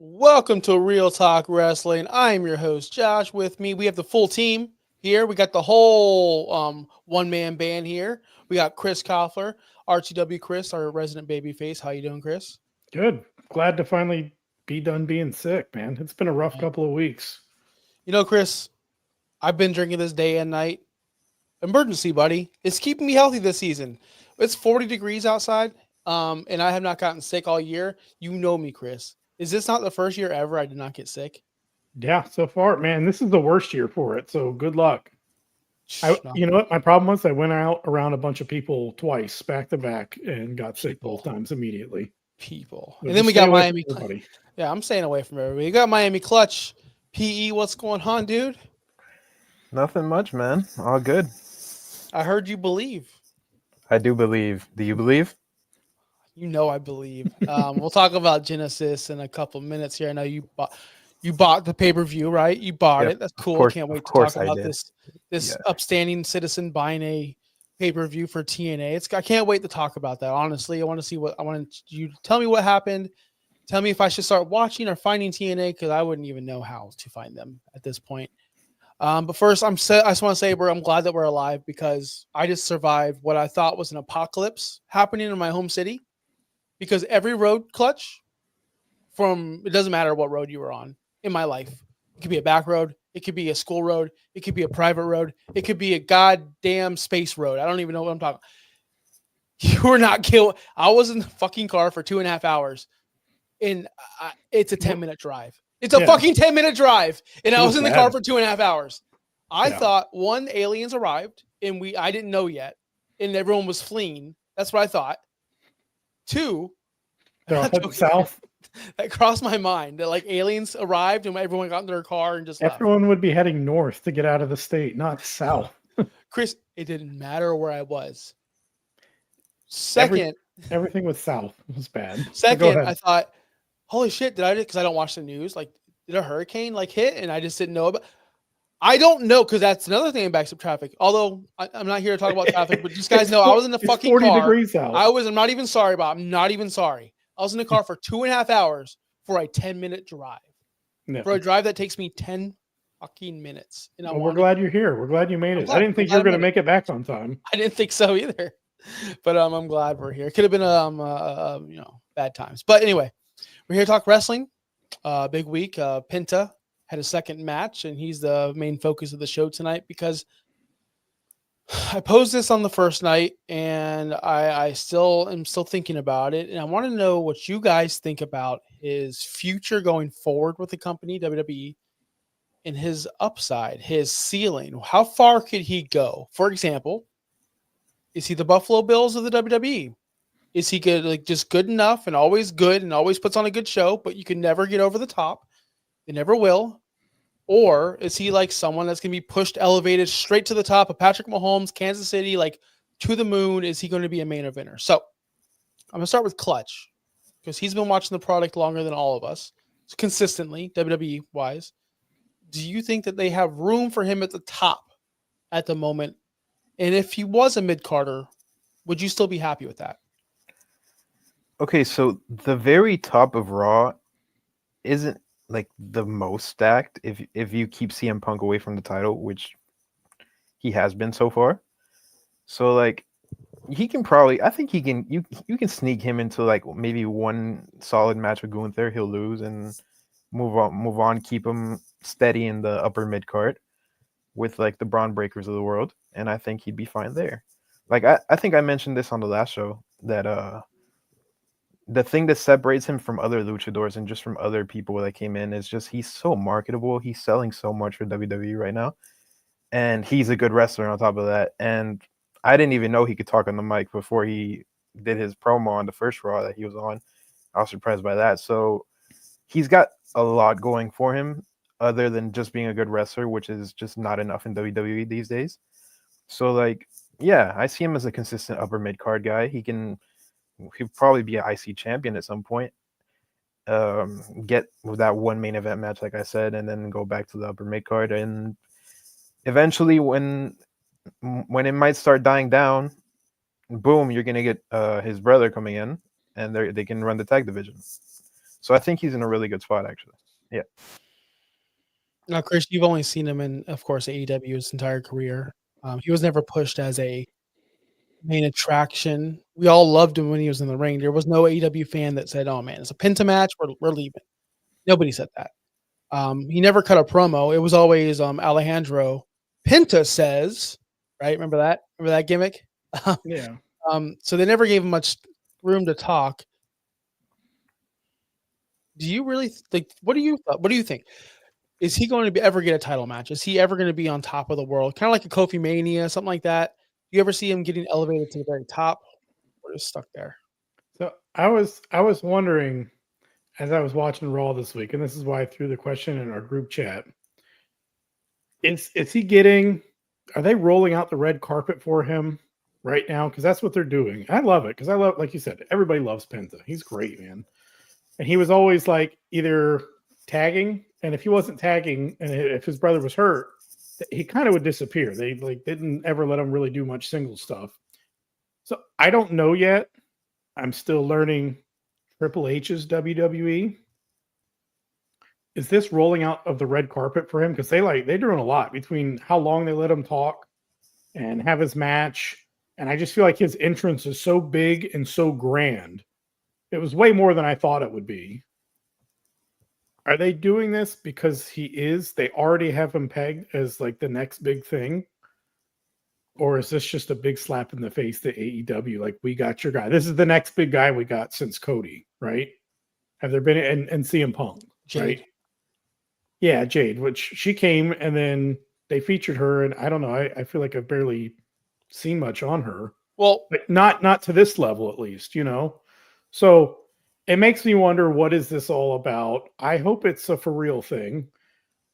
Welcome to Real Talk Wrestling. I am your host, Josh. With me, we have the full team here. We got the whole one-man band here. We got Chris Koffler, RTW Chris, our resident babyface. How you doing, Chris? Good. Glad to finally be done being sick, man. It's been a rough Yeah. couple of weeks. Chris, I've been drinking this day and night. Emergency, buddy. It's keeping me healthy this season. It's 40 degrees outside, and I have not gotten sick all year. You know me, Chris. Is this not the first year ever I did not get sick? Yeah, so far, man, this is the worst year for it. So good luck. No, You know what? My problem was I went out around a bunch of people twice, back to back, and got sick both people. times immediately. People. So And then just we stay got away from Miami. everybody. Yeah, I'm staying away from everybody. You got Miami Clutch. PE, what's going on, dude? Nothing much, man. All good. I heard you believe. I do believe. Do you believe? You know I believe. We'll talk about Genesis in a couple minutes here. I know you bought the pay-per-view, right? You bought Yep. it. That's Of cool. course, Can't of wait to talk course I about did. this Yeah. upstanding citizen buying a pay-per-view for TNA. I can't wait to talk about that. Honestly, I want to see what I want you to tell me what happened. Tell me if I should start watching or finding TNA because I wouldn't even know how to find them at this point. But first, I just want to say I'm glad that we're alive because I just survived what I thought was an apocalypse happening in my home city. Because every road clutch, it doesn't matter what road you were on in my life. It could be a back road, it could be a school road, it could be a private road, it could be a goddamn space road. I don't even know what I'm talking. You were not killed. I was in the fucking car for 2.5 hours, and it's a 10-minute drive. It's a Yeah. fucking 10-minute drive, and It I was was in the car bad. for 2.5 hours. I Yeah. thought one, aliens arrived, and I didn't know yet, and everyone was fleeing. That's what I thought. Two, They're all not heading joking, south. that crossed my mind that like aliens arrived and everyone got in their car and just left. Everyone would be heading north to get out of the state, not south. Chris, it didn't matter where I was. Every Second, everything with south was bad. But go second, ahead. I thought, holy shit, did I? Because I don't watch the news. Like, did a hurricane like hit and I just didn't know about? I don't know because that's another thing in backs up traffic. Although I'm not here to talk about traffic, but just guys know I was in the It's fucking 40 car. degrees out. I'm not even sorry about. I'm not even sorry. I was in the car for 2.5 hours for a 10-minute drive. No. For a drive that takes me 10 fucking minutes. And Well, we're glad you're here. We're glad you made it. I didn't think you were going to make it back on time. I didn't think so either. But I'm glad we're here. It could have been bad times. But anyway, we're here to talk wrestling. Big week. Penta had a second match, and he's the main focus of the show tonight because I posed this on the first night, and I still am thinking about it, and I want to know what you guys think about his future going forward with the company WWE and his upside, his ceiling. How far could he go? For example, is he the Buffalo Bills of the WWE? Is he good, like just good enough and always good and always puts on a good show, but you can never get over the top? They never will. Or is he like someone that's going to be pushed, elevated straight to the top of Patrick Mahomes, Kansas City, like to the moon? Is he going to be a main eventer? So I'm going to start with Clutch because he's been watching the product longer than all of us, consistently, WWE wise. Do you think that they have room for him at the top at the moment? And if he was a mid-carder, would you still be happy with that? Okay, so the very top of Raw isn't like the most stacked if you keep CM Punk away from the title, which he has been so far. So like he can probably I think he can you can sneak him into like maybe one solid match with Gunther, he'll lose and move on, keep him steady in the upper mid card with like the Braun Breakers of the world, and I think he'd be fine there. Like I think I mentioned this on the last show that the thing that separates him from other luchadors and just from other people that came in is just he's so marketable. He's selling so much for WWE right now, and he's a good wrestler on top of that. And I didn't even know he could talk on the mic before he did his promo on the first Raw that he was on. I was surprised by that. So he's got a lot going for him other than just being a good wrestler, which is just not enough in WWE these days. So like, yeah, I see him as a consistent upper mid card guy. He'll probably be an IC champion at some point. Get with that one main event match, like I said, and then go back to the upper mid card. And eventually, when it might start dying down, boom, you're gonna get his brother coming in, and they can run the tag division. So I think he's in a really good spot, actually. Yeah. Now, Chris, you've only seen him in, of course, AEW his entire career. He was never pushed as a main attraction. We all loved him when he was in the ring. There was no AEW fan that said, "Oh man, it's a Penta match. We're leaving." Nobody said that. He never cut a promo. It was always Alejandro. Penta says, right? Remember that? Remember that gimmick? Yeah. So they never gave him much room to talk. Do you really like? What do you think? Is he going to ever get a title match? Is he ever going to be on top of the world? Kind of like a Kofi Mania, something like that. You ever see him getting elevated to the very top? Or just stuck there? So I was wondering as I was watching Raw this week, and this is why I threw the question in our group chat. Is he getting? Are they rolling out the red carpet for him right now? Because that's what they're doing. I love it because I love, like you said, everybody loves Penta. He's great, man. And he was always like either tagging, and if he wasn't tagging, and if his brother was hurt, he kind of would disappear. They like didn't ever let him really do much single stuff. So I don't know yet. I'm still learning Triple H's WWE. Is this rolling out of the red carpet for him? Because they're doing a lot between how long they let him talk and have his match. And I just feel like his entrance is so big and so grand. It was way more than I thought it would be. Are they doing this because they already have him pegged as like the next big thing? Or is this just a big slap in the face to AEW? Like, we got your guy. This is the next big guy we got since Cody, right? Have there been, and CM Punk, Jade. right? Yeah, Jade, which she came and then they featured her. And I don't know. I feel like I've barely seen much on her. Well, But not to this level, at least, you know? So it makes me wonder, what is this all about? I hope it's a for real thing,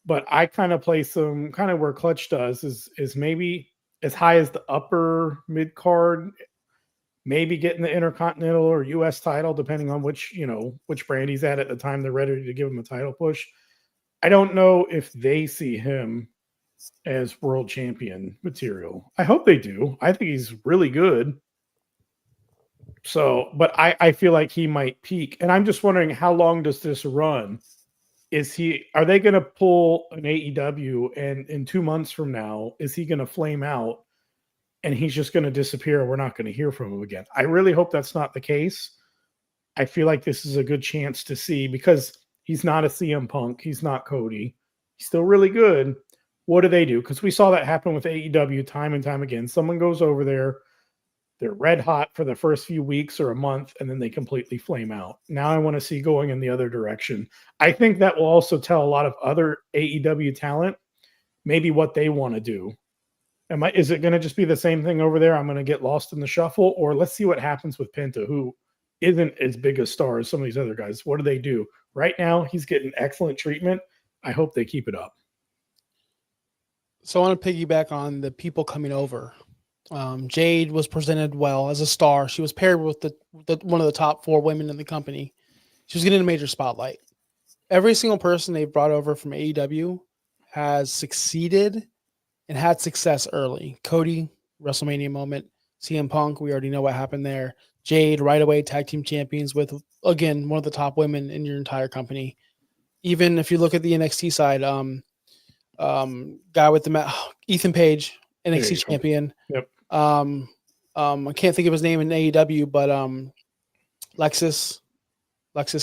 but I kind of place them kind of where Clutch does is maybe as high as the upper mid card, maybe getting the Intercontinental or US title, depending on which brand he's at the time they're ready to give him a title push. I don't know if they see him as world champion material. I hope they do. I think he's really good. So, but I feel like he might peak. And I'm just wondering, how long does this run? Are they going to pull an AEW and in 2 months from now, is he going to flame out and he's just going to disappear and we're not going to hear from him again? I really hope that's not the case. I feel like this is a good chance to see, because he's not a CM Punk. He's not Cody. He's still really good. What do they do? Because we saw that happen with AEW time and time again. Someone goes over there, they're red hot for the first few weeks or a month, and then they completely flame out. Now I want to see going in the other direction. I think that will also tell a lot of other AEW talent maybe what they want to do. Is it going to just be the same thing over there? I'm going to get lost in the shuffle, or let's see what happens with Penta, who isn't as big a star as some of these other guys. What do they do? Right now, he's getting excellent treatment. I hope they keep it up. So I want to piggyback on the people coming over. Jade was presented well as a star. She was paired with the one of the top 4 women in the company. She was getting a major spotlight. Every single person they've brought over from AEW has succeeded and had success early. Cody, WrestleMania moment. CM Punk, we already know what happened there. Jade, right away, tag team champions with, again, one of the top women in your entire company. Even if you look at the NXT side, guy with the Ethan Page, NXT champion. Yep. I can't think of his name in AEW, but Lexus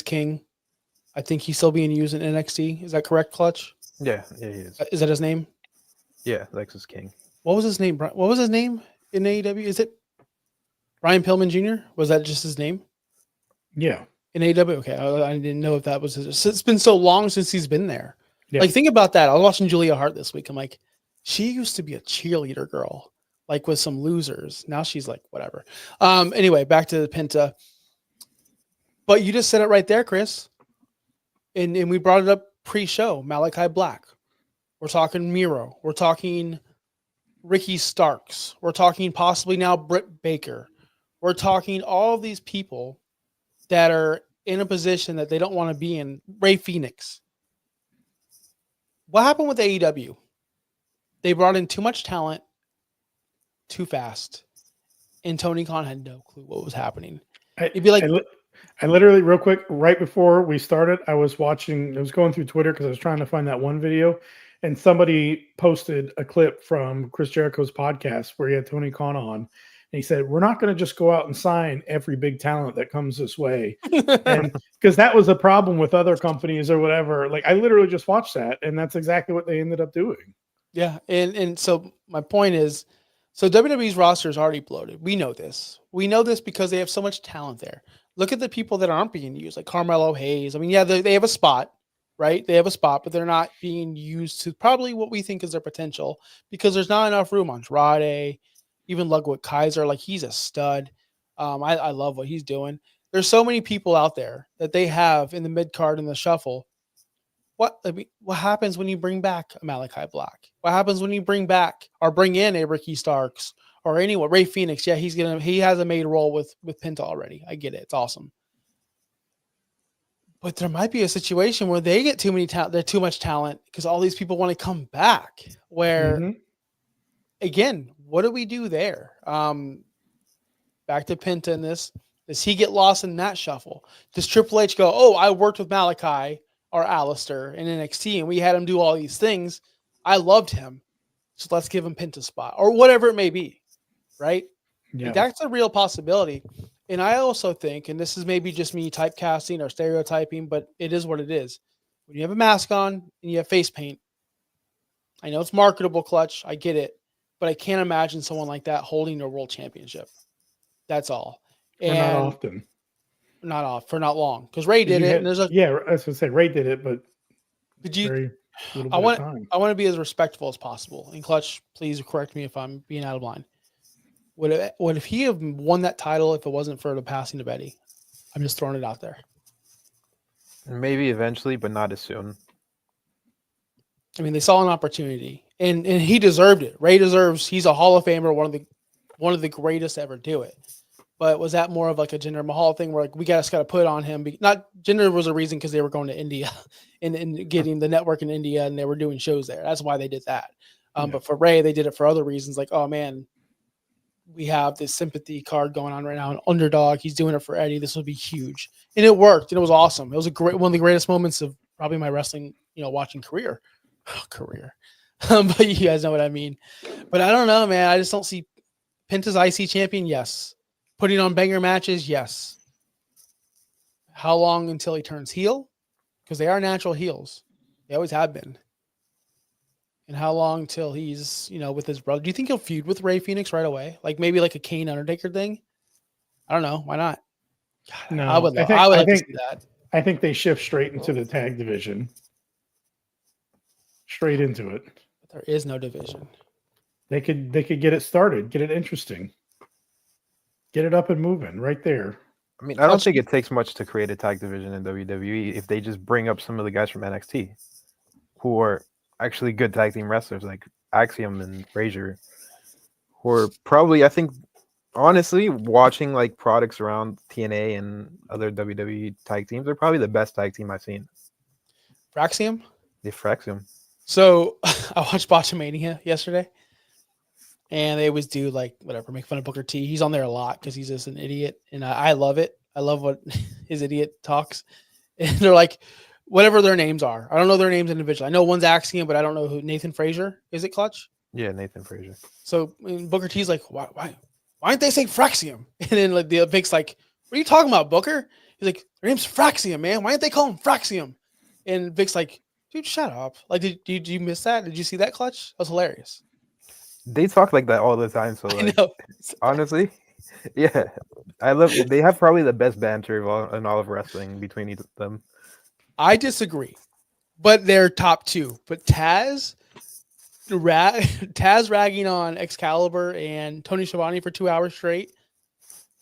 King. I think he's still being used in NXT. Is that correct, Clutch? Yeah, he is. Is that his name? Yeah, Lexus King. What was his name? What was his name in AEW? Is it Brian Pillman Jr.? Was that just his name? Yeah. In AEW? Okay. I didn't know if that was his. It's been so long since he's been there. Yeah. Like, think about that. I was watching Julia Hart this week. I'm like, she used to be a cheerleader girl, like with some losers. Now she's like, whatever. Anyway, back to the Penta. But you just said it right there, Chris. And we brought it up pre-show. Malachi Black. We're talking Miro. We're talking Ricky Starks. We're talking possibly now Britt Baker. We're talking all of these people that are in a position that they don't want to be in. Ray Phoenix. What happened with AEW? They brought in too much talent too fast. And Tony Khan had no clue what was happening. It'd be like I literally, real quick, right before we started, I was going through Twitter because I was trying to find that one video, and somebody posted a clip from Chris Jericho's podcast where he had Tony Khan on. And he said, "We're not going to just go out and sign every big talent that comes this way." And because that was a problem with other companies or whatever. Like, I literally just watched that, and that's exactly what they ended up doing. Yeah, and so my point is, so WWE's roster is already bloated. We know this. We know this because they have so much talent there. Look at the people that aren't being used, like Carmelo Hayes. I mean, yeah, they have a spot, right? They have a spot, but they're not being used to probably what we think is their potential because there's not enough room. Andrade, even Ludwig Kaiser, like he's a stud. I love what he's doing. There's so many people out there that they have in the mid card and the shuffle. What happens when you bring back a Malachi Black? What happens when you bring back or bring in a Ricky Starks or anyone? Ray Phoenix, yeah, he has a made role with Penta already. I get it, it's awesome. But there might be a situation where they get they're too much talent because all these people want to come back. Where again, what do we do there? Back to Penta in this. Does he get lost in that shuffle? Does Triple H go, "Oh, I worked with Malachi or Alistair in NXT, and we had him do all these things. I loved him, so let's give him Penta's spot," or whatever it may be, right? Yeah. Like, that's a real possibility. And I also think, and this is maybe just me typecasting or stereotyping, but it is what it is. When you have a mask on and you have face paint, I know it's marketable, Clutch. I get it, but I can't imagine someone like that holding a world championship. That's all. Or not often. For not long, because Ray did it. And there's I was going to say Ray did it, but I want to be as respectful as possible. And Clutch, please correct me if I'm being out of line. Would if he have won that title if it wasn't for the passing of Eddie? I'm just throwing it out there. Maybe eventually, but not as soon. I mean, they saw an opportunity, and he deserved it. Ray deserves. He's a Hall of Famer, one of the greatest to ever do it. But was that more of like a Jinder Mahal thing where like we got to put it on him? Not Jinder was a reason because they were going to India and getting the network in India and they were doing shows there. That's why they did that. But for Ray, they did it for other reasons. Like, oh man, we have this sympathy card going on right now. An underdog. He's doing it for Eddie. This will be huge, and it worked. And it was awesome. It was one of the greatest moments of probably my wrestling, watching career. But you guys know what I mean. But I don't know, man. I just don't see Penta's IC champion. Yes. Putting on banger matches, yes. How long until he turns heel? Because they are natural heels. They always have been. And how long till he's, with his brother? Do you think he'll feud with Ray Phoenix right away? Like maybe like a Kane Undertaker thing? I don't know. Why not? God, no, I would like to see that. I think they shift straight into the tag division. Straight into it. But there is no division. They could get it started, get it interesting. Get it up and moving right there. I mean, I don't think it takes much to create a tag division in WWE if they just bring up some of the guys from NXT who are actually good tag team wrestlers like Axiom and Frazier, who are probably, I think, honestly, watching like products around TNA and other WWE tag teams, they're probably the best tag team I've seen. Fraxium? The Fraxium. So I watched Botchamania yesterday. And they always do like whatever, make fun of Booker T. He's on there a lot because he's just an idiot, and I love it. I love what his idiot talks. And they're like, whatever their names are. I don't know their names individually. I know one's Axiom, but I don't know who. Nathan Frazier, is it Clutch? Yeah, Nathan Frazier. So Booker T's like, why aren't they saying Fraxium? And then like the Vic's like, what are you talking about, Booker? He's like, their name's Fraxium, man. Why aren't they calling him Fraxium? And Vic's like, dude, shut up. Like, did you miss that? Did you see that, Clutch? That was hilarious. They talk like that all the time. So like, honestly, yeah, I love. They have probably the best banter in all of wrestling between each of them. I disagree, but they're top two. But Taz ragging on Excalibur and Tony Schiavone for 2 hours straight,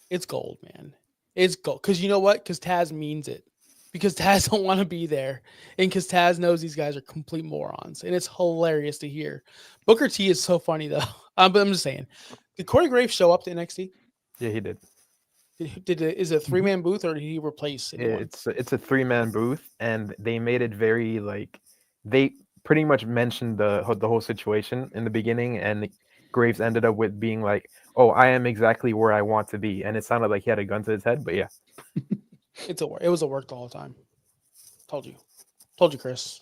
it's gold, man. It's gold. Because you know what? Because Taz means it. Because Taz don't want to be there. And because Taz knows these guys are complete morons. And it's hilarious to hear. Booker T is so funny, though. But I'm just saying. Did Corey Graves show up to NXT? Yeah, he did. Is it a 3-man booth or did he replace anyone? It's a 3-man booth, and they made it very like they pretty much mentioned the whole situation in the beginning, and Graves ended up with being like, "Oh, I am exactly where I want to be," and it sounded like he had a gun to his head, but yeah. It was a work the whole time. Told you, Chris.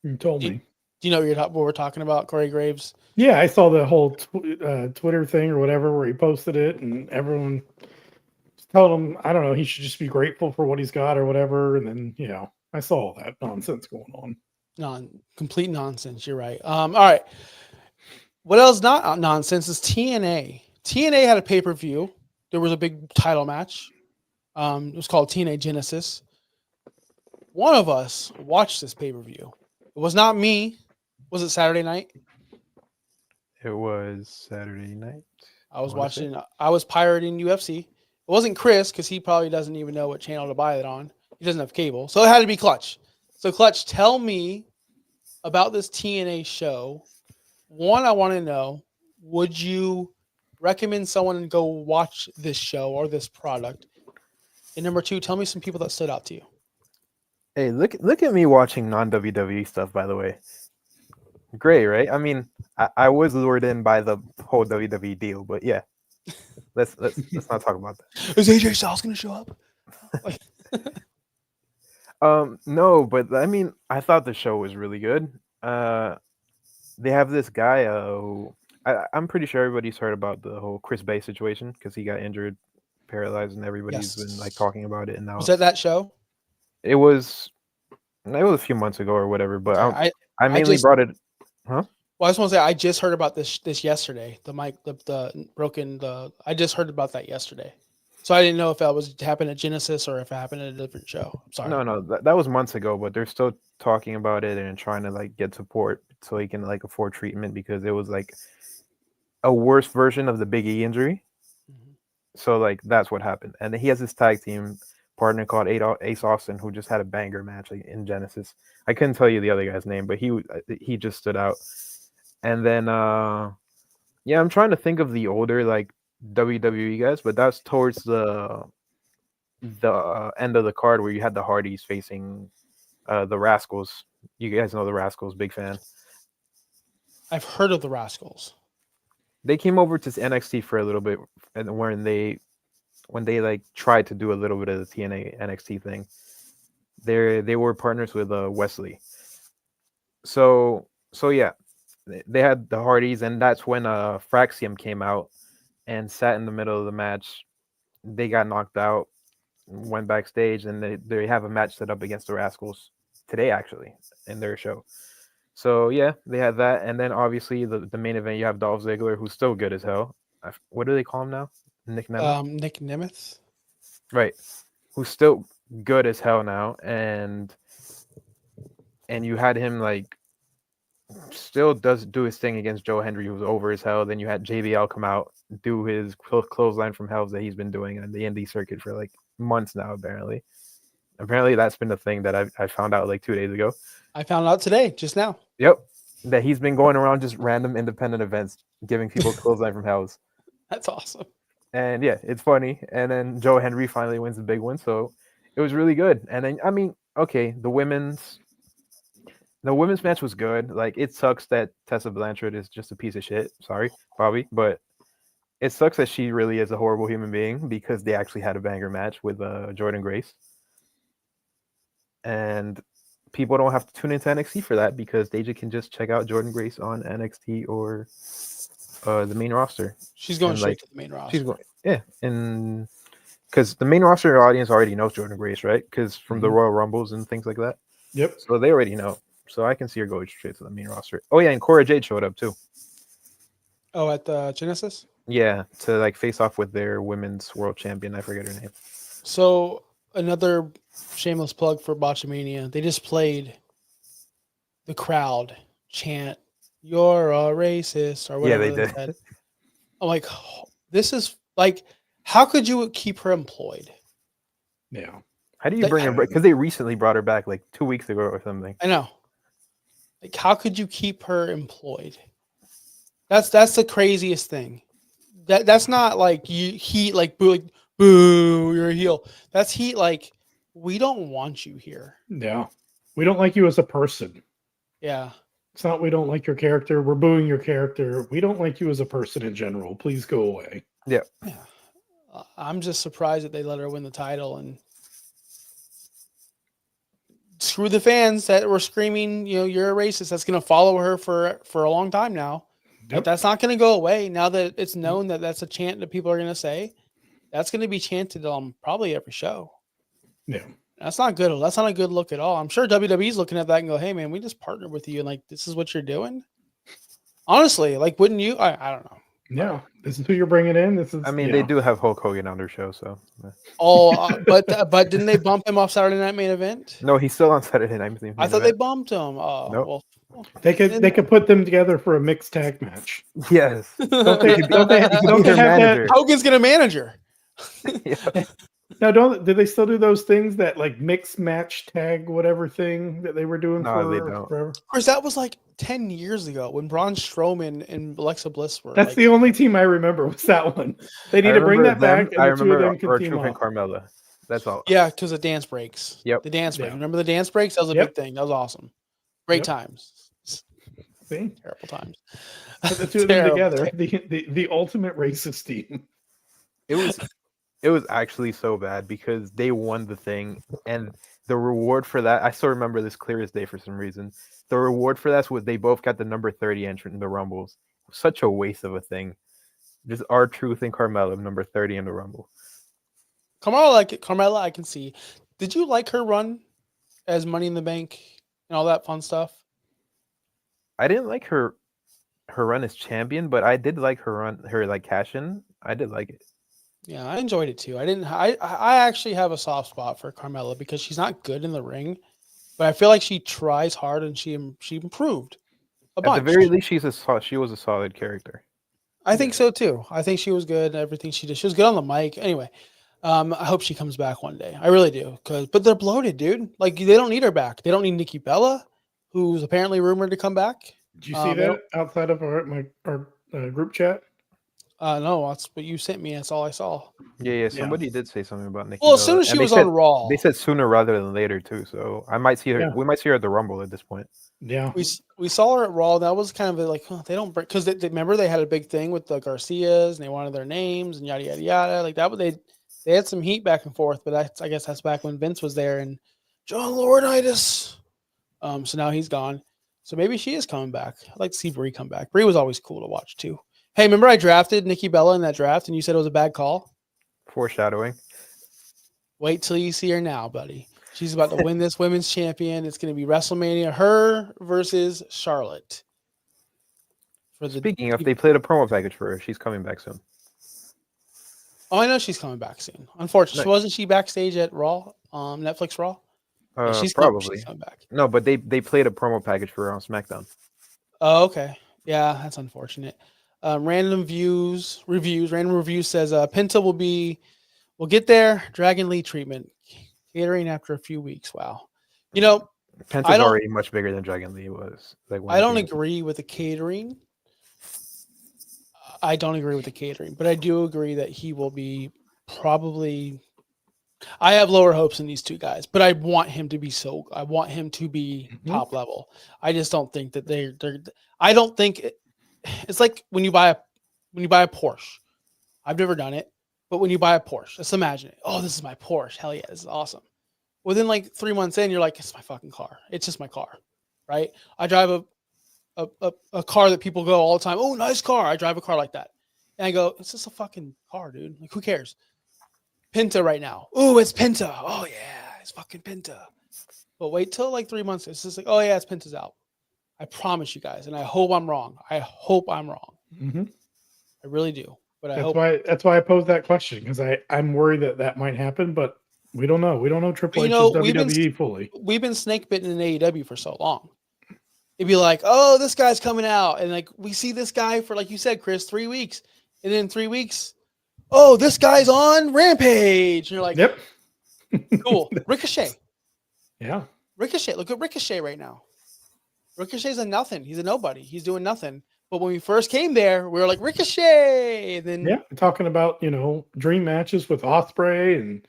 You told Do, me. do you know what we're talking about? Corey Graves. Yeah, I saw the whole Twitter thing or whatever where he posted it, and everyone told him, I don't know, he should just be grateful for what he's got or whatever. And then, I saw all that nonsense going on. Complete nonsense. You're right. All right. What else not nonsense is TNA. TNA had a pay-per-view. There was a big title match. It was called TNA Genesis. One of us watched this pay-per-view. It was not me. Was it Saturday night? It was Saturday night. I was wanna say. watching. I was pirating UFC. It wasn't Chris because he probably doesn't even know what channel to buy it on. He doesn't have cable, so it had to be Clutch. So Clutch, tell me about this TNA show. One, I want to know: would you recommend someone to go watch this show or this product? And number two, tell me some people that stood out to you. Hey, look at me watching non-WWE stuff, by the way. Great, right? I mean, I was lured in by the whole WWE deal, but yeah. Let's not talk about that. Is AJ Styles going to show up? Like, No, but I mean, I thought the show was really good. They have this guy who I'm pretty sure everybody's heard about the whole Chris Bay situation because he got injured, paralyzed, and everybody's been like talking about it. And now was that show? it was a few months ago or whatever. But I mainly brought it. Huh? Well, I just want to say I just heard about this yesterday. I just heard about that yesterday. So I didn't know if that was happened at Genesis or if it happened at a different show. I'm sorry. No, that was months ago, but they're still talking about it and trying to like get support so he can like afford treatment because it was like a worse version of the Big E injury. Mm-hmm. So like that's what happened. And then he has this tag team partner called Ace Austin who just had a banger match like, in Genesis. I couldn't tell you the other guy's name, but he just stood out. And then I'm trying to think of the older like WWE guys, but that's towards the end of the card where you had the Hardys facing the Rascals. You guys know the Rascals, big fan. I've heard of the Rascals. They came over to NXT for a little bit, and when they like tried to do a little bit of the TNA NXT thing, they were partners with Wesley. So yeah, they had the Hardys, and that's when Fraxium came out and sat in the middle of the match. They got knocked out, went backstage, and they have a match set up against the Rascals today, actually, in their show. So yeah, they had that, and then obviously the main event you have Dolph Ziggler, who's still good as hell. What do they call him now? Nick Nemeth. Nick Nemeth. Right, who's still good as hell now, and you had him like still does do his thing against Joe Hendry, who's over as hell. Then you had JBL come out, do his clothesline from hell that he's been doing on the indie circuit for like months now. Apparently that's been the thing that I found out like 2 days ago. I found out today, just now. Yep, that he's been going around just random independent events, giving people clothesline from hells. That's awesome. And yeah, it's funny. And then Joe Hendry finally wins the big one, so it was really good. And then I mean, okay, the women's match was good. Like it sucks that Tessa Blanchard is just a piece of shit. Sorry, Bobby, but it sucks that she really is a horrible human being because they actually had a banger match with Jordan Grace. And people don't have to tune into NXT for that because they can just check out Jordan Grace on NXT or the main roster. She's going straight to the main roster. She's going, yeah, and because the main roster audience already knows Jordan Grace, right? Because from the Royal Rumbles and things like that. Yep. So they already know. So I can see her going straight to the main roster. Oh yeah, and Cora Jade showed up too. Oh, at the Genesis? Yeah, to like face off with their women's world champion. I forget her name. So another shameless plug for Botchamania. They just played the crowd chant, "You're a racist," or whatever. Yeah, they did. Said. I'm like, oh, this is like, how could you keep her employed? Yeah. How do you bring her back? Because they recently brought her back like 2 weeks ago or something. I know. Like, how could you keep her employed? That's the craziest thing. That's not like heat, like boo, you're a heel. That's heat, like we don't want you here. Yeah. We don't like you as a person. Yeah. It's not we don't like your character. We're booing your character. We don't like you as a person in general. Please go away. Yeah. I'm just surprised that they let her win the title, and screw the fans that were screaming, you're a racist. That's going to follow her for a long time now. Like, Yep. that's not going to go away now that it's known that that's a chant that people are going to say. That's going to be chanted on probably every show. Yeah. That's not good. That's not a good look at all. I'm sure WWE's looking at that and go, hey, man, we just partnered with you. And like, this is what you're doing. Honestly, like, wouldn't you? I don't know. Yeah. This is who you're bringing in. This is. I mean, they do have Hulk Hogan on their show, so. Oh, but didn't they bump him off Saturday Night Main Event? No, he's still on Saturday Night Main I thought they Event. bumped him. Oh, Nope. well. They could put them together for a mixed tag match. Yes. Don't they have that? Hogan's gonna manage her. Yeah. Now, did they still do those things that like mixed match tag whatever thing that they were doing No, they don't. forever? Of course, that was like 10 years ago when Braun Strowman and Alexa Bliss were. That's like, the only team I remember was that one. They need to bring that back, and I the two of remember them can our team Truth and up. Carmella. That's all. Yeah, because of dance breaks. Yep. The dance breaks. Yeah. Remember the dance breaks? That was a Yep. big thing. That was awesome. Great Yep. times. See? Terrible times. Put the two of them together, the ultimate racist team. It was actually so bad because they won the thing, and the reward for that, I still remember this clear as day for some reason. The reward for that was they both got the number 30 entrant in the Rumbles. Such a waste of a thing. Just R-Truth and Carmella, number 30 in the Rumble. Carmella, I can see. Did you like her run as Money in the Bank and all that fun stuff? I didn't like her run as champion, but I did like her like cash in. I did like it. Yeah, I enjoyed it too. I actually have a soft spot for Carmella because she's not good in the ring, but I feel like she tries hard and she improved a bunch. At the very least, she was a solid character. I think so too. I think she was good. Everything she did, she was good on the mic. Anyway, I hope she comes back one day. I really do. But they're bloated, dude. Like they don't need her back. They don't need Nikki Bella, who's apparently rumored to come back. Did you see that outside of our group chat? No, that's what you sent me. That's all I saw. Yeah. Somebody did say something about Nikki. Well, as soon as she was on Raw, they said sooner rather than later too. So I might see her. Yeah. We might see her at the Rumble at this point. Yeah, we saw her at Raw. That was kind of like, they don't break because they remember they had a big thing with the Garcias and they wanted their names and yada yada yada. Like that, they had some heat back and forth. But I guess that's back when Vince was there and John Laurinaitis. So now he's gone. So maybe she is coming back. I'd like to see Brie come back. Brie was always cool to watch too. Hey, remember I drafted Nikki Bella in that draft and you said it was a bad call? Foreshadowing. Wait till you see her now, buddy. She's about to win this women's champion. It's going to be WrestleMania, her versus Charlotte. Speaking of, they played a promo package for her. She's coming back soon. Oh, I know she's coming back soon. Unfortunately, wasn't she backstage at Raw, Netflix Raw? She's coming back. No, but they played a promo package for her on SmackDown. Oh, okay. Yeah, that's unfortunate. Random reviews says Penta will get there. Dragon Lee treatment, catering after a few weeks. Wow. Penta's already much bigger than Dragon Lee was. I don't agree with the catering. But I do agree that he will be probably. I have lower hopes in these two guys, but I want him to be top level. I just don't think that they're. I don't think it's like when you buy a Porsche. I've never done it, but when you buy a Porsche, just imagine it. Oh, this is my Porsche. Hell yeah, this is awesome. Within like 3 months in, you're like, it's my fucking car. It's just my car, right? I drive a car that people go all the time. Oh, nice car. I drive a car like that, and I go, it's just a fucking car, dude. Like, who cares? Penta right now. Oh, it's Penta. Oh yeah, it's fucking Penta. But wait till like 3 months. It's just like, oh yeah, it's Penta's out. I promise you guys, and I hope I'm wrong. Mm-hmm. I really do. But that's why I posed that question because I'm worried that might happen, but we don't know. We don't know Triple H's WWE fully. We've been snake bitten in AEW for so long. It'd be like, oh, this guy's coming out, and like we see this guy for, like you said, Chris, 3 weeks, and then 3 weeks, oh, this guy's on Rampage, and you're like, yep, cool. Ricochet, yeah, Ricochet. Look at Ricochet right now. Ricochet's a nothing. He's a nobody. He's doing nothing. But when we first came there, we were like Ricochet. And then talking about dream matches with Ospreay and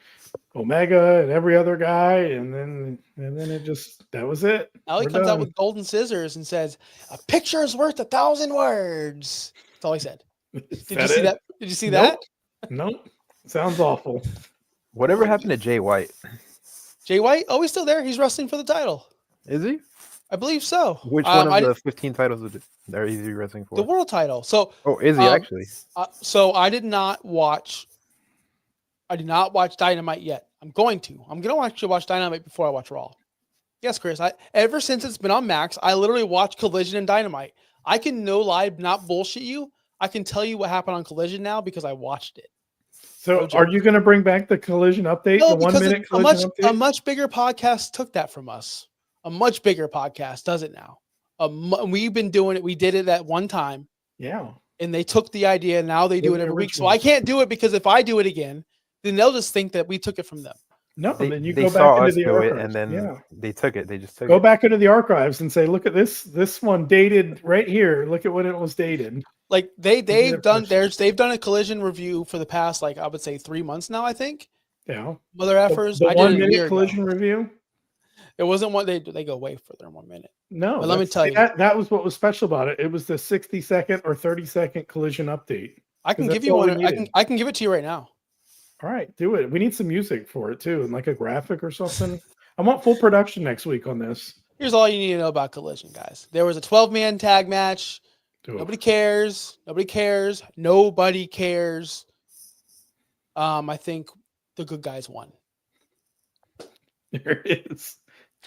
Omega and every other guy, and then that was it. Now he comes out with golden scissors and says, "A picture is worth 1,000 words." That's all he said. Did you see that? Did you see that? Nope. Sounds awful. Whatever happened to Jay White? Jay White, oh, he's still there. He's wrestling for the title. Is he? I believe so. Which one of the 15 titles are you wrestling for? The world title. So, oh, is he actually? So I did not watch Dynamite yet. I'm going to actually watch Dynamite before I watch Raw. Yes, Chris. Ever since it's been on Max, I literally watch Collision and Dynamite. I can no lie, not bullshit you. I can tell you what happened on Collision now because I watched it. So, No are you going to bring back the Collision update? No, the 1 minute Collision update? A much bigger podcast took that from us. A much bigger podcast does it now. We've been doing it. We did it at one time. Yeah. And they took the idea. Now they do it every week. So I can't do it because if I do it again, then they'll just think that we took it from them. No, then you go back into the archives. And then they took it. They just took Go back into the archives and say, look at this. This one dated right here. Look at when it was dated. Like they've done a Collision review for the past, like I would say 3 months now, I think. Yeah. Mother effers. The 1 minute Collision review. It wasn't one they go way further than 1 minute. No, but let me tell you, that was what was special about it. It was the 60-second or 30-second Collision update. I can give you one. I can give it to you right now. All right, do it. We need some music for it too, and like a graphic or something. I want full production next week on this. Here's all you need to know about Collision, guys. There was a 12-man tag match. Nobody cares. Nobody cares. Nobody cares. I think the good guys won. There it is.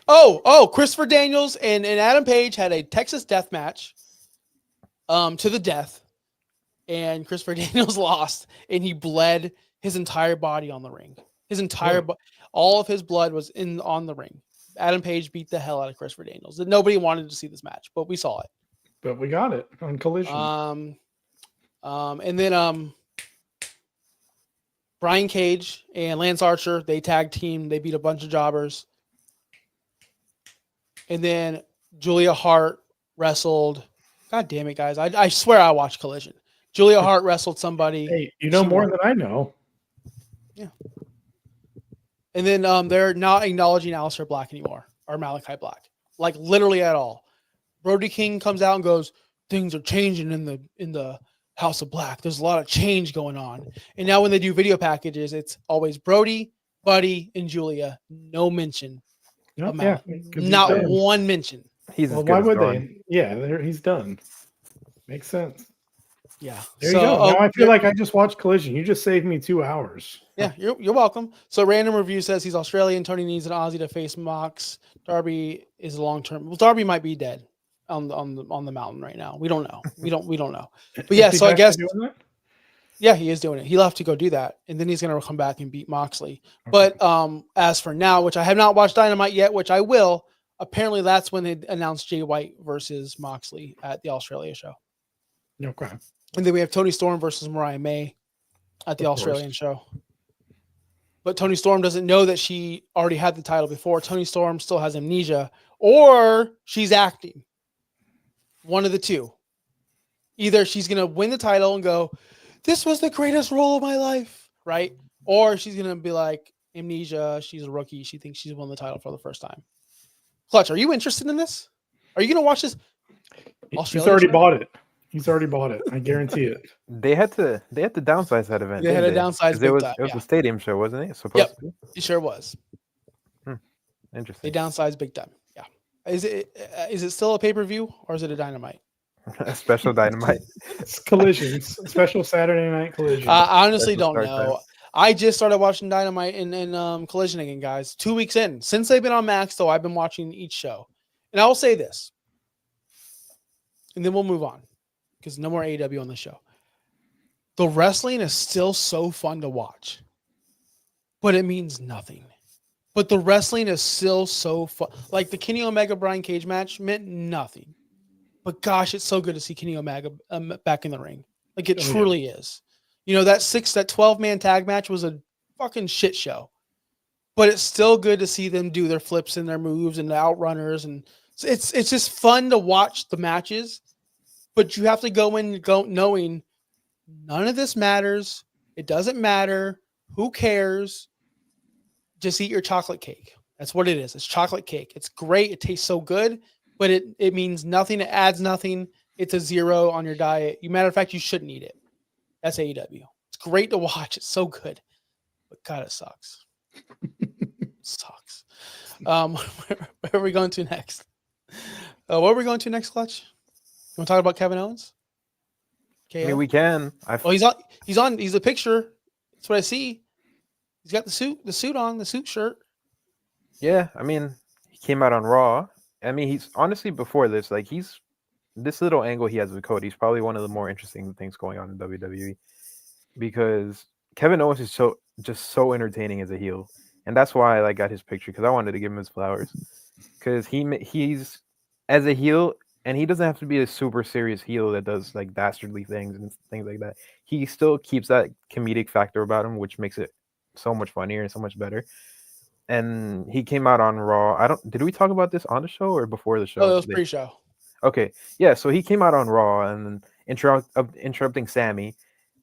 Oh, Christopher Daniels and Adam Page had a Texas death match to the death. And Christopher Daniels lost, and he bled his entire body on the ring. His entire all of his blood was on the ring. Adam Page beat the hell out of Christopher Daniels. Nobody wanted to see this match, but we saw it. But we got it on Collision. And then Brian Cage and Lance Archer, they tag team. They beat a bunch of jobbers. And then Julia Hart wrestled. God damn it, guys. I swear I watched Collision. Julia Hart wrestled somebody. Hey, you know more than I know. Yeah. And then they're not acknowledging Aleister Black anymore, or Malachi Black. Like literally at all. Brody King comes out and goes, things are changing in the House of Black. There's a lot of change going on. And now when they do video packages, it's always Brody, Buddy, and Julia. No mention. Not one mention. Why would they? Yeah, he's done. Makes sense. Yeah. There you go. Now I feel like I just watched Collision. You just saved me 2 hours. Yeah, you're welcome. So random review says he's Australian. Tony needs an Aussie to face Mox. Darby is long term. Well, Darby might be dead on the mountain right now. We don't know. We don't know. But yeah, so I guess yeah, he is doing it. He'll have to go do that, and then he's gonna come back and beat Moxley. Okay. But as for now, which I have not watched Dynamite yet, which I will. Apparently, that's when they announced Jay White versus Moxley at the Australia show. Okay. And then we have Toni Storm versus Mariah May at the Australian show. But Toni Storm doesn't know that she already had the title before. Toni Storm still has amnesia, or she's acting. One of the two. Either she's going to win the title and go, this was the greatest role of my life, right? Or she's going to be like, amnesia, she's a rookie. She thinks she's won the title for the first time. Clutch, are you interested in this? Are you going to watch this? He's already bought it. He's already bought it. I guarantee it. They had to downsize that event. They had to downsize. It was a stadium show, wasn't it? Supposed to be? It sure was. Interesting. They downsized big time. Yeah. Is it still a pay-per-view or is it a Dynamite? A special Dynamite. It's Collisions. Special Saturday night Collision. I honestly don't know. I just started watching Dynamite and Collision again, guys. 2 weeks in. Since they've been on Max, though, I've been watching each show. And I will say this. And then we'll move on. Because no more AEW on the show. The wrestling is still so fun to watch. But it means nothing. But the wrestling is still so fun. Like the Kenny Omega Brian Cage match meant nothing. But gosh, it's so good to see Kenny Omega back in the ring. Like it truly is. You know, that 12-man tag match was a fucking shit show. But it's still good to see them do their flips and their moves and the outrunners. And it's just fun to watch the matches. But you have to go knowing none of this matters. It doesn't matter. Who cares? Just eat your chocolate cake. That's what it is. It's chocolate cake. It's great. It tastes so good, but it means nothing. It adds nothing. It's a 0 on your diet. Matter of fact, you shouldn't eat it. That's AEW. It's great to watch. It's so good. But God, it sucks. It sucks. Where are we going to next? Where are we going to next, Clutch? You want to talk about Kevin Owens? I mean, KO? we can. Oh, he's on. He's a picture. That's what I see. He's got the suit on, the suit shirt. Yeah, I mean, he came out on Raw. I mean, he's honestly before this, like this little angle he has with Cody is probably one of the more interesting things going on in WWE because Kevin Owens is so entertaining as a heel, and that's why I like got his picture because I wanted to give him his flowers because he's as a heel and he doesn't have to be a super serious heel that does like dastardly things and things like that. He still keeps that comedic factor about him, which makes it so much funnier and so much better. And he came out on Raw. Did we talk about this on the show or before the show? Oh, it was pre-show. Okay. Yeah, so he came out on Raw and interrupting Sammy,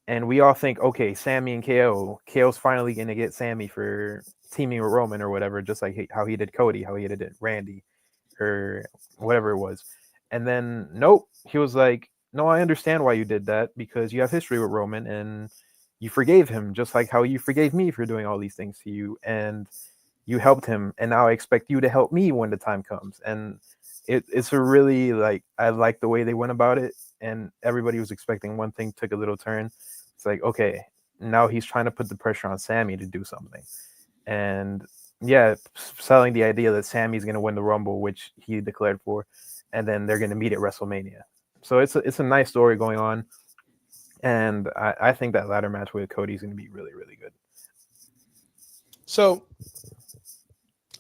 and we all think, okay, Sammy and KO. KO's finally gonna get Sammy for teaming with Roman or whatever, just like how he did Cody, how he did Randy, or whatever it was. And then nope, he was like, no, I understand why you did that because you have history with Roman and you forgave him, just like how you forgave me for doing all these things to you, and you helped him, and now I expect you to help me when the time comes. And it's a really I like the way they went about it, and everybody was expecting one thing, took a little turn. It's like, okay, now he's trying to put the pressure on Sammy to do something, and yeah, selling the idea that Sammy's going to win the Rumble, which he declared for, and then they're going to meet at WrestleMania. So it's a nice story going on, and I think that ladder match with Cody's going to be really, really good. So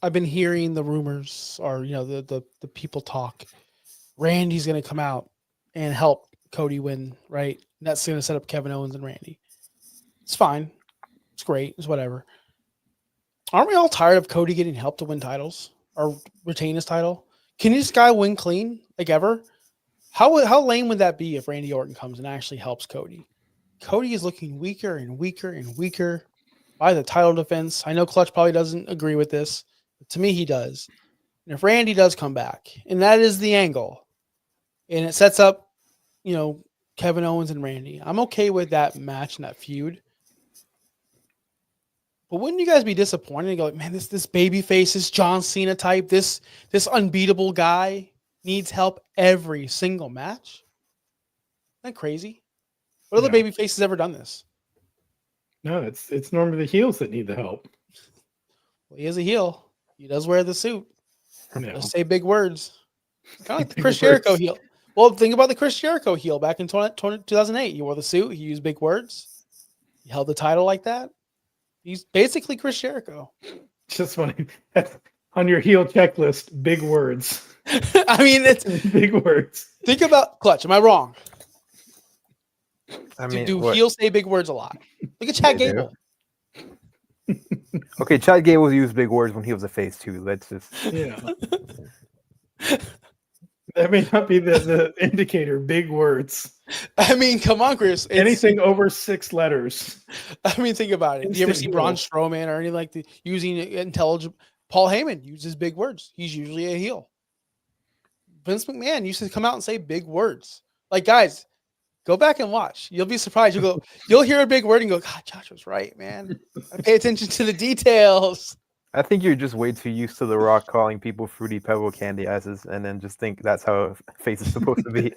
I've been hearing the rumors, or the people talk. Randy's going to come out and help Cody win, right? And that's going to set up Kevin Owens and Randy. It's fine. It's great. It's whatever. Aren't we all tired of Cody getting help to win titles or retain his title? Can this guy win clean like ever? How lame would that be if Randy Orton comes and actually helps Cody? Cody is looking weaker and weaker and weaker by the title defense. I know Clutch probably doesn't agree with this, but to me he does. And if Randy does come back, and that is the angle, and it sets up, Kevin Owens and Randy, I'm okay with that match and that feud. But wouldn't you guys be disappointed and go, man, this baby face, this John Cena type, this unbeatable guy needs help every single match? Isn't that crazy? What other baby faces ever done this? No, it's normally the heels that need the help. Well, he is a heel. He does wear the suit. No. Does say big words. Kind of like the Chris Jericho heel. Well, think about the Chris Jericho heel back in 2008. He wore the suit. He used big words. He held the title like that. He's basically Chris Jericho. Just funny. On your heel checklist, big words. I mean, it's big words. Think about Clutch. Am I wrong? I mean, do heels say big words a lot? Look at Chad Gable. Okay, Chad Gable used big words when he was a face too. Let's just That may not be the indicator. Big words. I mean, come on, Chris. Anything over 6 letters. I mean, think about it. Do you ever see Braun Strowman or anything like using intelligent? Paul Heyman uses big words. He's usually a heel. Vince McMahon used to come out and say big words. Like, guys, go back and watch. You'll be surprised. You'll hear a big word and go, God, Josh was right, man. I pay attention to the details. I think you're just way too used to The Rock calling people fruity pebble candy asses, and then just think that's how a face is supposed to be.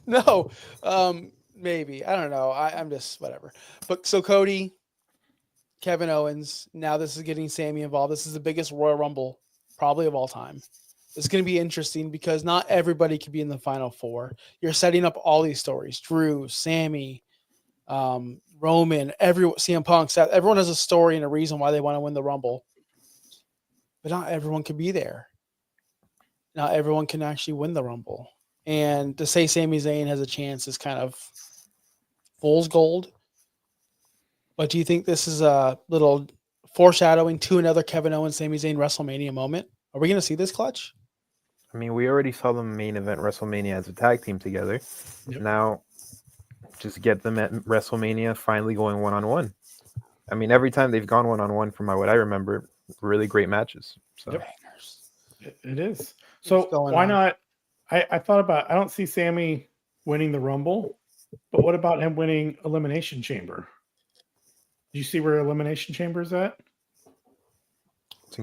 No, maybe. I don't know. I'm just whatever. But so Cody, Kevin Owens, now this is getting Sammy involved. This is the biggest Royal Rumble probably of all time. It's going to be interesting because not everybody could be in the Final Four. You're setting up all these stories. Drew, Sammy, Roman, CM Punk. Everyone has a story and a reason why they want to win the Rumble. But not everyone can be there. Not everyone can actually win the Rumble. And to say Sami Zayn has a chance is kind of fool's gold. But do you think this is a little foreshadowing to another Kevin Owens, Sami Zayn WrestleMania moment? Are we going to see this, Clutch? I mean, we already saw the main event WrestleMania as a tag team together. Yep. Now, just get them at WrestleMania finally going one-on-one. I mean, every time they've gone one-on-one from what I remember, really great matches. So It is. So why not? I thought about, I don't see Sammy winning the Rumble, but what about him winning Elimination Chamber? Do you see where Elimination Chamber is at?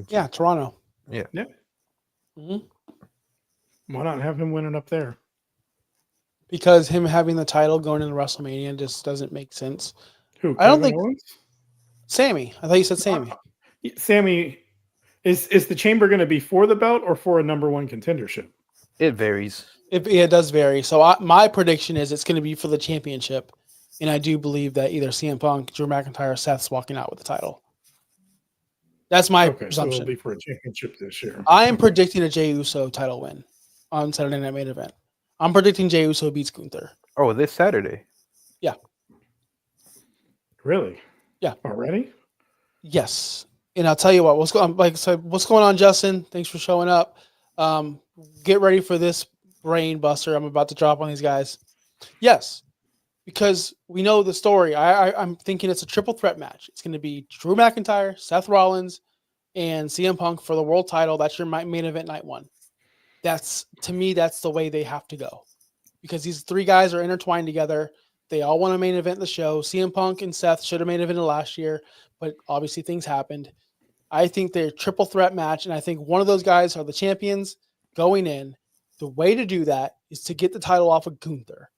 Yeah, Toronto. Yeah. Yeah. Mhm. Why not have him win it up there? Because him having the title going into WrestleMania just doesn't make sense. Who? I don't Kevin think Owens? Sammy. I thought you said Sammy. Sammy, is the chamber going to be for the belt or for a number one contendership? It varies. It does vary. So my prediction is it's going to be for the championship, and I do believe that either CM Punk, Drew McIntyre, or Seth's walking out with the title. That's my Okay, so it'll presumption. be for a championship this year. I am Okay. predicting a Jey Uso title win on Saturday Night Main Event. I'm predicting Jey Uso beats Gunther. Oh, this Saturday. Really? Yeah. Already? Yes, and I'll tell you what. What's going? Like, so what's going on, Justin? Thanks for showing up. Get ready for this brain buster I'm about to drop on these guys. Yes, because we know the story. I'm thinking it's a triple threat match. It's going to be Drew McIntyre, Seth Rollins, and CM Punk for the world title. That's your main event night one. That's, to me, that's the way they have to go, because these three guys are intertwined together. They all want to main event the show. CM Punk and Seth should have main evented last year, but obviously things happened. I think they're a triple threat match, and I think one of those guys are the champions going in. The way to do that is to get the title off of Gunther.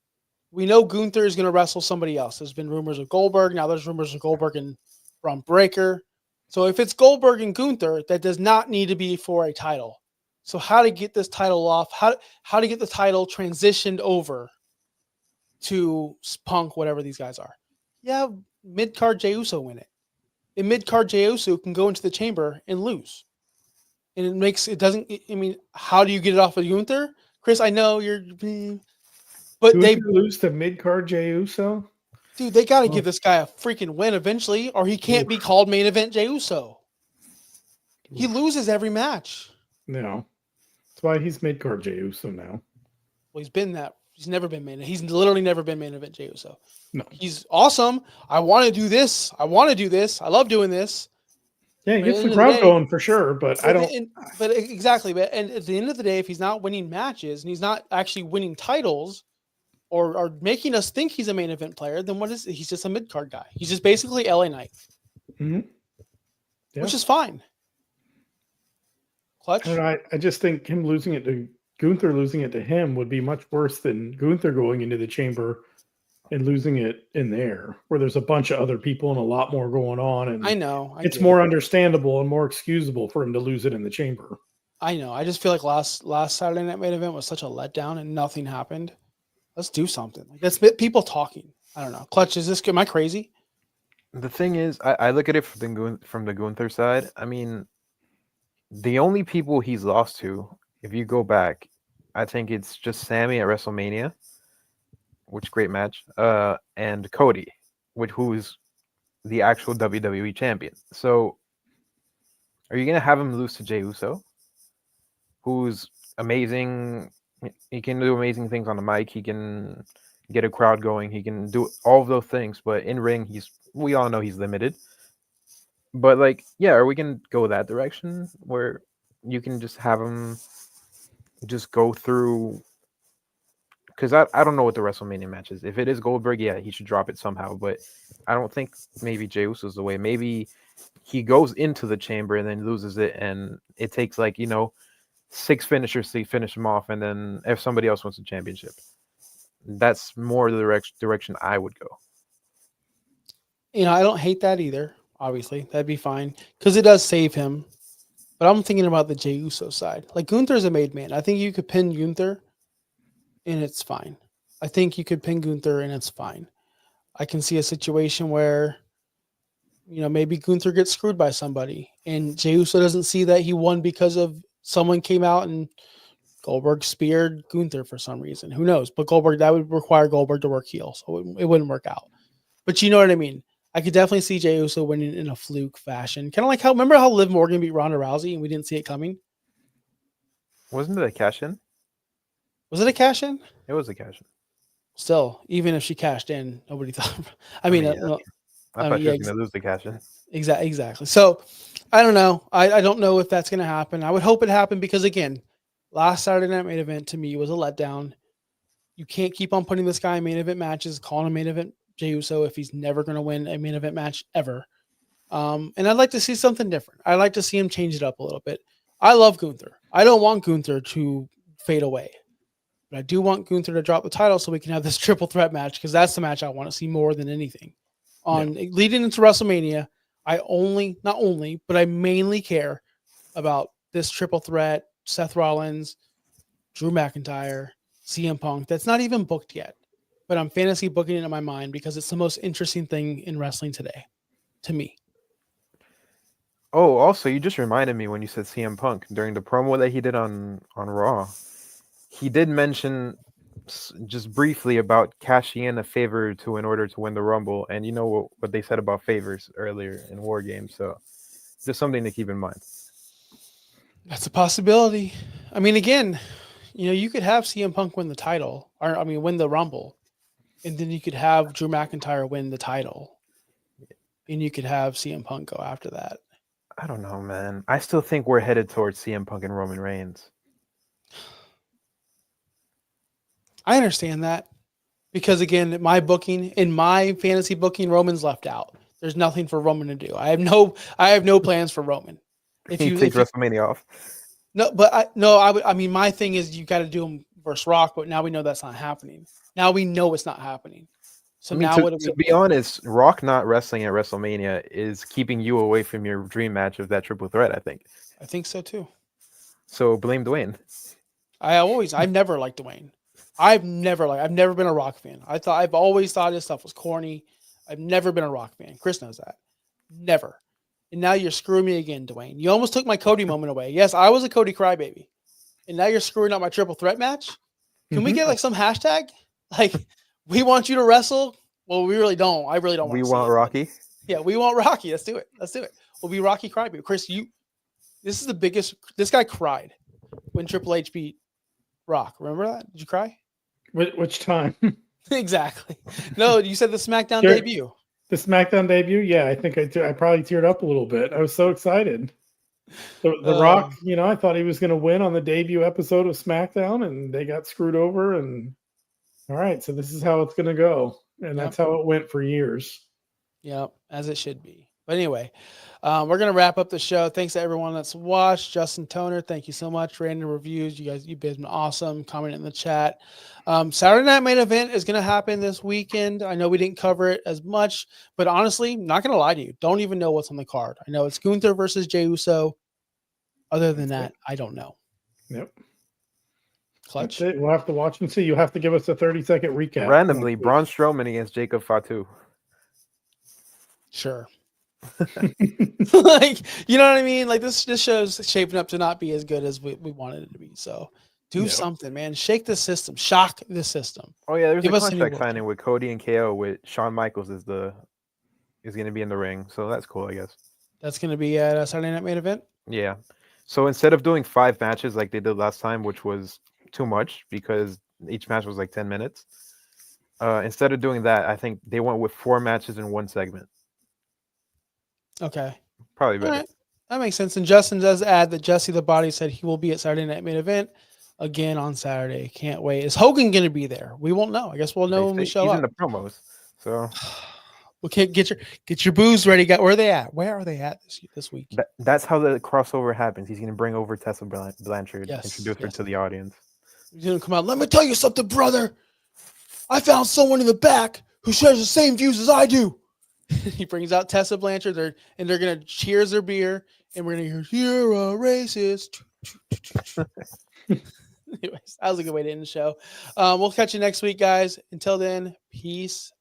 We know Gunther is going to wrestle somebody else. There's been rumors of Goldberg. Now there's rumors of Goldberg and Braun Breaker. So if it's Goldberg and Gunther, that does not need to be for a title. So how to get this title off, how to get the title transitioned over to Punk, whatever these guys are. Yeah, mid-card Jey Uso win it. And mid-card Jey Uso can go into the chamber and lose. And how do you get it off of Gunther? Chris, I know you're... But Gunther lose to mid-card Jey Uso? Dude, they got to give this guy a freaking win eventually, or he can't be called main event Jey Uso. He loses every match. No. That's why he's mid-card Jey Uso now. Well, he's been that. He's never been main. He's literally never been main event Jey Uso. No. He's awesome. I want to do this. I want to do this. I love doing this. Yeah, he But gets at the the end of crowd the day- going for sure, but I don't. But exactly. But and at the end of the day, if he's not winning matches and he's not actually winning titles, or making us think he's a main event player, then what is he's just a mid card guy. He's just basically LA Knight, Mhm. Yeah. which is fine. Clutch. I don't know, I just think him losing it to Gunther, losing it to him would be much worse than Gunther going into the chamber and losing it in there, where there's a bunch of other people and a lot more going on, and I know. it's more understandable and more excusable for him to lose it in the chamber. I know. I just feel like last Saturday Night Main Event was such a letdown and nothing happened. Let's do something. Like, let's get people talking. I don't know. Clutch, is this? Am I crazy? The thing is, I look at it from the Gunther side. I mean, the only people he's lost to, if you go back, I think it's just Sammy at WrestleMania, which great match, and Cody, who's the actual WWE champion. So, are you gonna have him lose to Jey Uso, who's amazing? He can do amazing things on the mic. He can get a crowd going. He can do all of those things, but in ring, we all know he's limited. But like, yeah, are we gonna go that direction where you can just have him just go through? Because I don't know what the WrestleMania match is. If it is Goldberg, yeah, he should drop it somehow. But I don't think maybe Jey Uso's the way. Maybe he goes into the chamber and then loses it, and it takes 6 finishers to finish him off, and then if somebody else wants the championship, that's more the direction I would go. I don't hate that either. Obviously, that'd be fine because it does save him. But I'm thinking about the Jey Uso side. Like, Gunther's a made man. I think you could pin Gunther, and it's fine. I think you could pin Gunther, and it's fine. I can see a situation where, maybe Gunther gets screwed by somebody, and Jey Uso doesn't see that he won because of someone came out and Goldberg speared Gunther for some reason. Who knows? But that would require Goldberg to work heel, so it wouldn't work out. But you know what I mean? I could definitely see Jey Uso winning in a fluke fashion. Kind of like remember how Liv Morgan beat Ronda Rousey and we didn't see it coming? Wasn't it a cash in? Was it a cash in? It was a cash in. Still, even if she cashed in, nobody thought. Yeah. I thought she was yeah, going to lose the cash in. Exactly. So I don't know. I don't know if that's going to happen. I would hope it happened because, again, last Saturday Night Main Event to me was a letdown. You can't keep on putting this guy in main event matches, calling him main event Jey Uso if he's never going to win a main event match ever. And I'd like to see something different. I'd like to see him change it up a little bit. I love Gunther. I don't want Gunther to fade away. But I do want Gunther to drop the title so we can have this triple threat match because that's the match I want to see more than anything. Leading into WrestleMania, but I mainly care about this triple threat, Seth Rollins, Drew McIntyre, CM Punk. That's not even booked yet, but I'm fantasy booking it in my mind because it's the most interesting thing in wrestling today, to me. Oh, also, you just reminded me when you said CM Punk during the promo that he did on Raw. He did mention just briefly about cashing in a favor in order to win the Rumble, and you know what they said about favors earlier in War Games. So, just something to keep in mind. That's a possibility. I mean, again, you could have CM Punk win the title, win the Rumble, and then you could have Drew McIntyre win the title, and you could have CM Punk go after that. I don't know, man. I still think we're headed towards CM Punk and Roman Reigns. I understand that because, again, in my fantasy booking, Roman's left out. There's nothing for Roman to do. I have no plans for Roman. If he takes WrestleMania off. No, but my thing is you got to do him versus Rock, but now we know that's not happening. Now we know it's not happening. So to be honest, Rock not wrestling at WrestleMania is keeping you away from your dream match of that triple threat, I think. I think so too. So blame Dwayne. I've never liked Dwayne. I've never been a Rock fan. I've always thought his stuff was corny. I've never been a Rock fan. Chris knows that. Never. And now you're screwing me again, Dwayne. You almost took my Cody moment away. Yes, I was a Cody crybaby. And now you're screwing up my triple threat match? Can we get some hashtag? We want you to wrestle? Well, we really don't. I really don't want to. We want Rocky? Yeah, we want Rocky. Let's do it. We'll be Rocky crybaby. Chris, this is the biggest. This guy cried when Triple H beat Rock. Remember that? Did you cry? Which time? Exactly. No, you said the SmackDown debut. The SmackDown debut? Yeah, I think I probably teared up a little bit. I was so excited. The Rock, I thought he was going to win on the debut episode of SmackDown, and they got screwed over. And all right, so this is how it's going to go. And that's how it went for years. Yeah, as it should be. But anyway, we're going to wrap up the show. Thanks to everyone that's watched. Justin Toner, thank you so much. Random reviews. You've been awesome. Comment in the chat. Saturday Night Main Event is going to happen this weekend. I know we didn't cover it as much, but honestly, not going to lie to you. Don't even know what's on the card. I know it's Gunther versus Jey Uso. Other than that, I don't know. Yep. Clutch. That's it. We'll have to watch and see. You'll have to give us a 30-second recap. Randomly, Braun Strowman against Jacob Fatu. Sure. You know what I mean? This show's shaping up to not be as good as we wanted it to be. So do something, man. Shake the system. Shock the system. Oh yeah, there's a contract signing with Cody and KO with Shawn Michaels is going to be in the ring. So that's cool, I guess. That's going to be at a Saturday Night Main Event? Yeah. So instead of doing 5 matches like they did last time, which was too much because each match was 10 minutes, instead of doing that, I think they went with 4 matches in 1 segment. Okay. Probably better. Right. That makes sense. And Justin does add that Jesse the Body said he will be at Saturday Night Main Event again on Saturday. Can't wait. Is Hogan going to be there? We won't know. I guess we'll know when we show up. He's in the promos. So okay, get your booze ready. Where are they at? Where are they at this week? That's how the crossover happens. He's going to bring over Tessa Blanchard, introduce her to the audience. He's going to come out. Let me tell you something, brother. I found someone in the back who shares the same views as I do. He brings out Tessa Blanchard, and they're going to cheers their beer, and we're going to hear, "You're a racist." Anyways, that was a good way to end the show. We'll catch you next week, guys. Until then, peace